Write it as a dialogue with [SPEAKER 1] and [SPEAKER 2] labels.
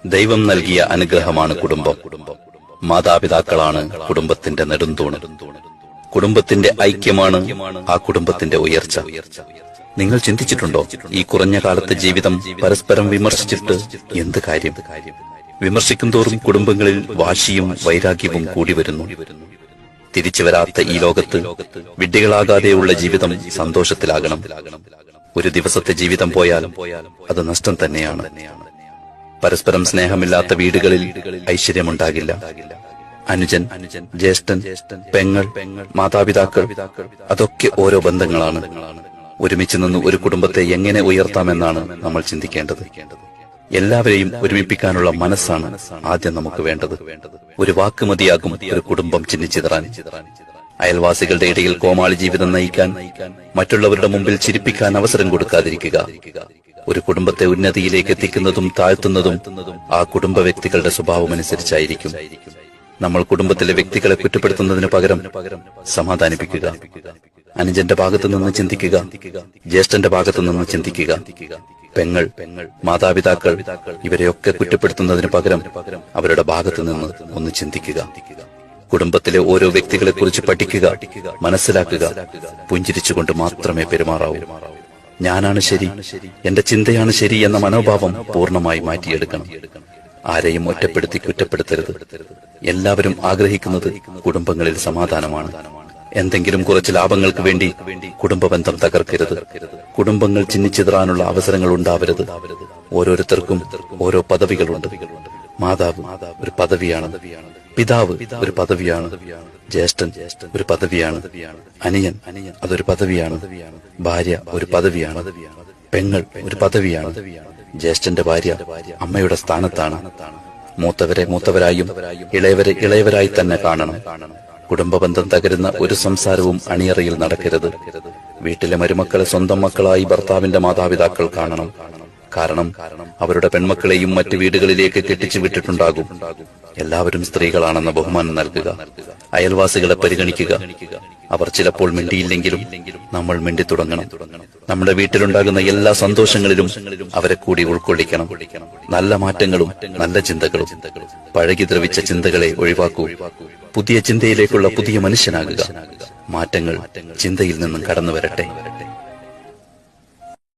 [SPEAKER 1] ദൈവം നൽകിയ അനുഗ്രഹമാണ് കുടുംബം. മാതാപിതാക്കളാണ് കുടുംബത്തിന്റെ നെടുന്തൂണ്. കുടുംബത്തിന്റെ ഐക്യമാണ് ആ കുടുംബത്തിന്റെ ഉയർച്ച. നിങ്ങൾ ചിന്തിച്ചിട്ടുണ്ടോ, ഈ കുറഞ്ഞ കാലത്തെ ജീവിതം പരസ്പരം വിമർശിച്ചിട്ട് എന്ത് കാര്യം? വിമർശിക്കുന്തോറും കുടുംബങ്ങളിൽ വാശിയും വൈരാഗ്യവും കൂടി വരുന്നു. തിരിച്ചു വരാത്ത ഈ ലോകത്ത് വിഡ്ഢികളാകാതെയുള്ള ജീവിതം സന്തോഷത്തിലാകണം. ഒരു ദിവസത്തെ ജീവിതം പോയാൽ അത് നഷ്ടം തന്നെയാണ്. പരസ്പരം സ്നേഹമില്ലാത്ത വീടുകളിൽ ഐശ്വര്യമുണ്ടാകില്ല. അനുജൻ, ജ്യേഷ്ഠൻ, പെങ്ങൾ, മാതാപിതാക്കൾ, അതൊക്കെ ഓരോ ബന്ധങ്ങളാണ്. ഒരുമിച്ച് നിന്ന് ഒരു കുടുംബത്തെ എങ്ങനെ ഉയർത്താമെന്നാണ് നമ്മൾ ചിന്തിക്കേണ്ടത്. എല്ലാവരെയും ഒരുമിപ്പിക്കാനുള്ള മനസ്സാണ് ആദ്യം നമുക്ക് വേണ്ടത്. ഒരു വാക്ക് മതിയാകും ഒരു കുടുംബം ചിന്നിച്ചിതറാൻ. അയൽവാസികളുടെ ഇടയിൽ കോമാളി ജീവിതം നയിക്കാൻ, മറ്റുള്ളവരുടെ മുമ്പിൽ ചിരിപ്പിക്കാൻ അവസരം കൊടുക്കാതിരിക്കുക. ഒരു കുടുംബത്തെ ഉന്നതിയിലേക്ക് എത്തിക്കുന്നതും താഴ്ത്തുന്നതും ആ കുടുംബ വ്യക്തികളുടെ സ്വഭാവമനുസരിച്ചായിരിക്കും. നമ്മൾ കുടുംബത്തിലെ വ്യക്തികളെ കുറ്റപ്പെടുത്തുന്നതിന് പകരം സമാധാനിപ്പിക്കുക. അനുജന്റെ ഭാഗത്തു നിന്ന് ചിന്തിക്കുക, ജ്യേഷ്ഠന്റെ ഭാഗത്തു നിന്ന് ചിന്തിക്കുക. പെങ്ങൾ, മാതാപിതാക്കൾ, ഇവരെയൊക്കെ കുറ്റപ്പെടുത്തുന്നതിന് പകരം അവരുടെ ഭാഗത്തു നിന്ന് ഒന്ന് ചിന്തിക്കുക. കുടുംബത്തിലെ ഓരോ വ്യക്തികളെ കുറിച്ച് പഠിക്കുക, മനസ്സിലാക്കുക. പുഞ്ചിരിച്ചുകൊണ്ട് മാത്രമേ പെരുമാറാവൂ. ഞാനാണ് ശരി, എന്റെ ചിന്തയാണ് ശരി എന്ന മനോഭാവം പൂർണ്ണമായി മാറ്റിയെടുക്കണം. ആരെയും ഒറ്റപ്പെടുത്തി കുറ്റപ്പെടുത്തരുത്. എല്ലാവരും ആഗ്രഹിക്കുന്നത് കുടുംബങ്ങളിൽ സമാധാനമാണ്. എന്തെങ്കിലും കുറച്ച് ലാഭങ്ങൾക്ക് വേണ്ടി കുടുംബ ബന്ധം തകർക്കരുത്. കുടുംബങ്ങൾ ചിന്നിച്ചിതറാനുള്ള അവസരങ്ങൾ ഉണ്ടാവരുത്. ഓരോരുത്തർക്കും ഓരോ പദവികളുണ്ട്. മാതാവ് ഒരു പദവിയാണ്, പിതാവ് ഒരു പദവിയാണ്, ജ്യേഷ്ഠൻ ഒരു പദവിയാണ്, അനിയൻ അതൊരു പദവിയാണ്, ഭാര്യ ഒരു പദവിയാണ്, പെങ്ങൾ ഒരു പദവിയാണ്. ജ്യേഷ്ഠന്റെ ഭാര്യ അമ്മയുടെ സ്ഥാനത്താണ്. മൂത്തവരെ മൂത്തവരായും ഇളയവരെ ഇളയവരായി തന്നെ കാണണം. കുടുംബബന്ധം തകരുന്ന ഒരു സംസാരവും അണിയറയിൽ നടക്കരുത്. വീട്ടിലെ മരുമക്കളെ സ്വന്തം മക്കളായി ഭർത്താവിന്റെ മാതാപിതാക്കൾ കാണണം. കാരണം അവരുടെ പെൺമക്കളെയും മറ്റു വീടുകളിലേക്ക് കെട്ടിച്ചു വിട്ടിട്ടുണ്ടാകും. എല്ലാവരും സ്ത്രീകളാണെന്ന ബഹുമാനം നൽകുക. അയൽവാസികളെ പരിഗണിക്കുക. അവർ ചിലപ്പോൾ മിണ്ടിയില്ലെങ്കിലും നമ്മൾ മിണ്ടി തുടങ്ങണം. നമ്മുടെ വീട്ടിലുണ്ടാകുന്ന എല്ലാ സന്തോഷങ്ങളിലും അവരെ കൂടി ഉൾക്കൊള്ളിക്കണം. നല്ല മാറ്റങ്ങളും നല്ല ചിന്തകളും. പഴകി ദ്രവിച്ച ചിന്തകളെ ഒഴിവാക്കൂ. പുതിയ ചിന്തയിലേക്കുള്ള പുതിയ മനുഷ്യനാകുക. മാറ്റങ്ങൾ ചിന്തയിൽ നിന്നും കടന്നു വരട്ടെ.